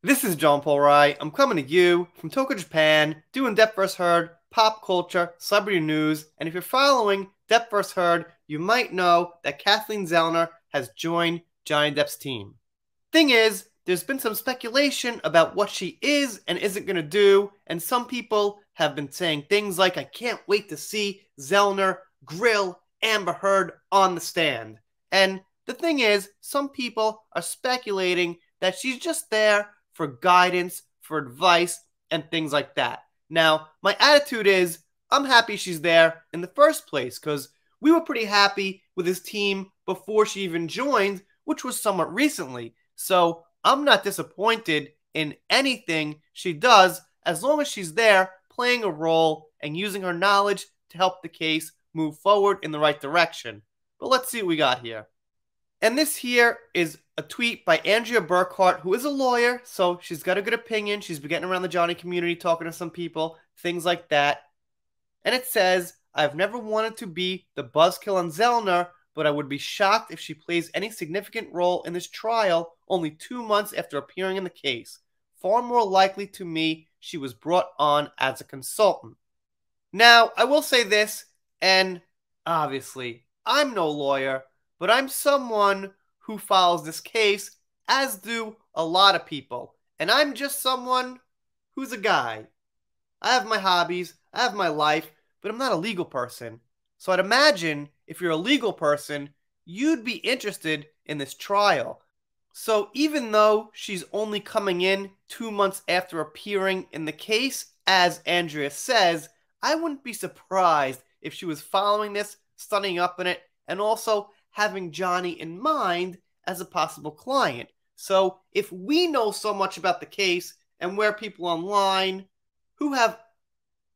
This is John Paul Wright. I'm coming to you from Tokyo, Japan, doing Depth vs. Heard, pop culture, celebrity news, and if you're following Depth vs. Heard, you might know that Kathleen Zellner has joined Johnny Depp's team. Thing is, there's been some speculation about what she is and isn't going to do, and some people have been saying things like, I can't wait to see Zellner grill Amber Heard on the stand. And the thing is, some people are speculating that she's just there for guidance, for advice, and things like that. Now, my attitude is, I'm happy she's there in the first place, because we were pretty happy with his team before she even joined, which was somewhat recently. So I'm not disappointed in anything she does, as long as she's there playing a role and using her knowledge to help the case move forward in the right direction. But let's see what we got here. And this here is a tweet by Andrea Burkhart, who is a lawyer, so she's got a good opinion. She's been getting around the Johnny community, talking to some people, things like that. And it says, I've never wanted to be the buzzkill on Zellner, but I would be shocked if she plays any significant role in this trial only 2 months after appearing in the case. Far more likely to me she was brought on as a consultant. Now, I will say this, and obviously, I'm no lawyer, but I'm someone who follows this case, as do a lot of people. And I'm just someone who's a guy. I have my hobbies, I have my life, but I'm not a legal person. So I'd imagine if you're a legal person, you'd be interested in this trial. So even though she's only coming in 2 months after appearing in the case, as Andrea says, I wouldn't be surprised if she was following this, studying up on it, and also having Johnny in mind as a possible client. So if we know so much about the case and we're people online who have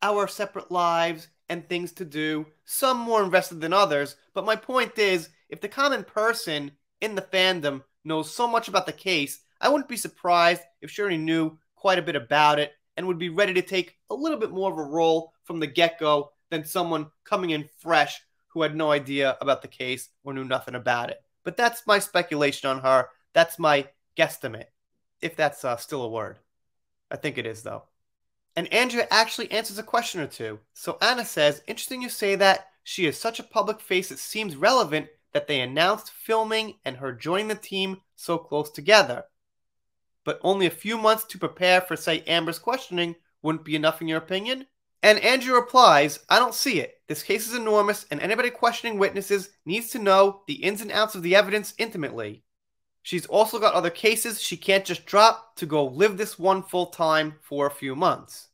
our separate lives and things to do, some more invested than others, but my point is, if the common person in the fandom knows so much about the case, I wouldn't be surprised if she already knew quite a bit about it and would be ready to take a little bit more of a role from the get-go than someone coming in fresh who had no idea about the case or knew nothing about it. But that's my speculation on her. That's my guesstimate, if that's still a word. I think it is, though. And Andrea actually answers a question or two. So Anna says, interesting you say that. She is such a public face it seems relevant that they announced filming and her joining the team so close together. But only a few months to prepare for, say, Amber's questioning wouldn't be enough in your opinion? And Andrew replies, I don't see it. This case is enormous, and anybody questioning witnesses needs to know the ins and outs of the evidence intimately. She's also got other cases she can't just drop to go live this one full time for a few months.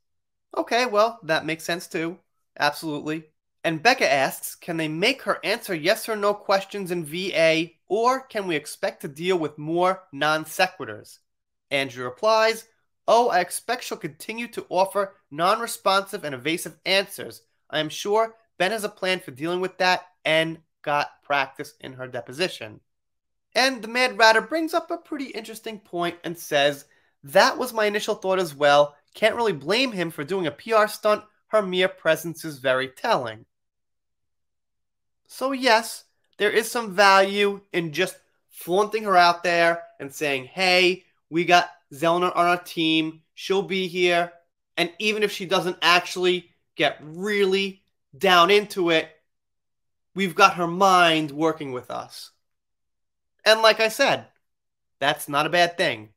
Okay, well, that makes sense too. Absolutely. And Becca asks, can they make her answer yes or no questions in VA, or can we expect to deal with more non-sequiturs? Andrew replies, oh, I expect she'll continue to offer non-responsive and evasive answers. I am sure Ben has a plan for dealing with that and got practice in her deposition. And the Mad Ratter brings up a pretty interesting point and says, that was my initial thought as well. Can't really blame him for doing a PR stunt. Her mere presence is very telling. So yes, there is some value in just flaunting her out there and saying, hey, we got Zellner on our team, she'll be here, and even if she doesn't actually get really down into it, we've got her mind working with us. And like I said, that's not a bad thing.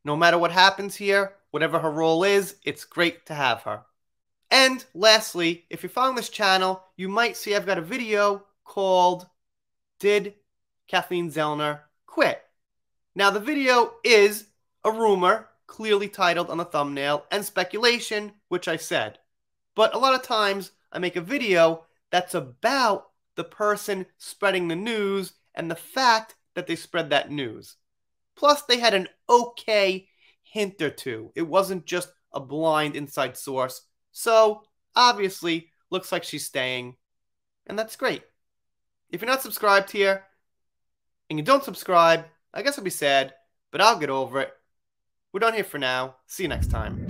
No matter what happens here, whatever her role is, it's great to have her. And lastly, if you're following this channel, you might see I've got a video called Did Kathleen Zellner Quit? Now the video is a rumor, clearly titled on the thumbnail, and speculation, which I said. But a lot of times I make a video that's about the person spreading the news and the fact that they spread that news. Plus they had an okay hint or two. It wasn't just a blind inside source. So obviously looks like she's staying, and that's great. If you're not subscribed here and you don't subscribe, I guess I'll be sad, but I'll get over it. We're done here for now. See you next time.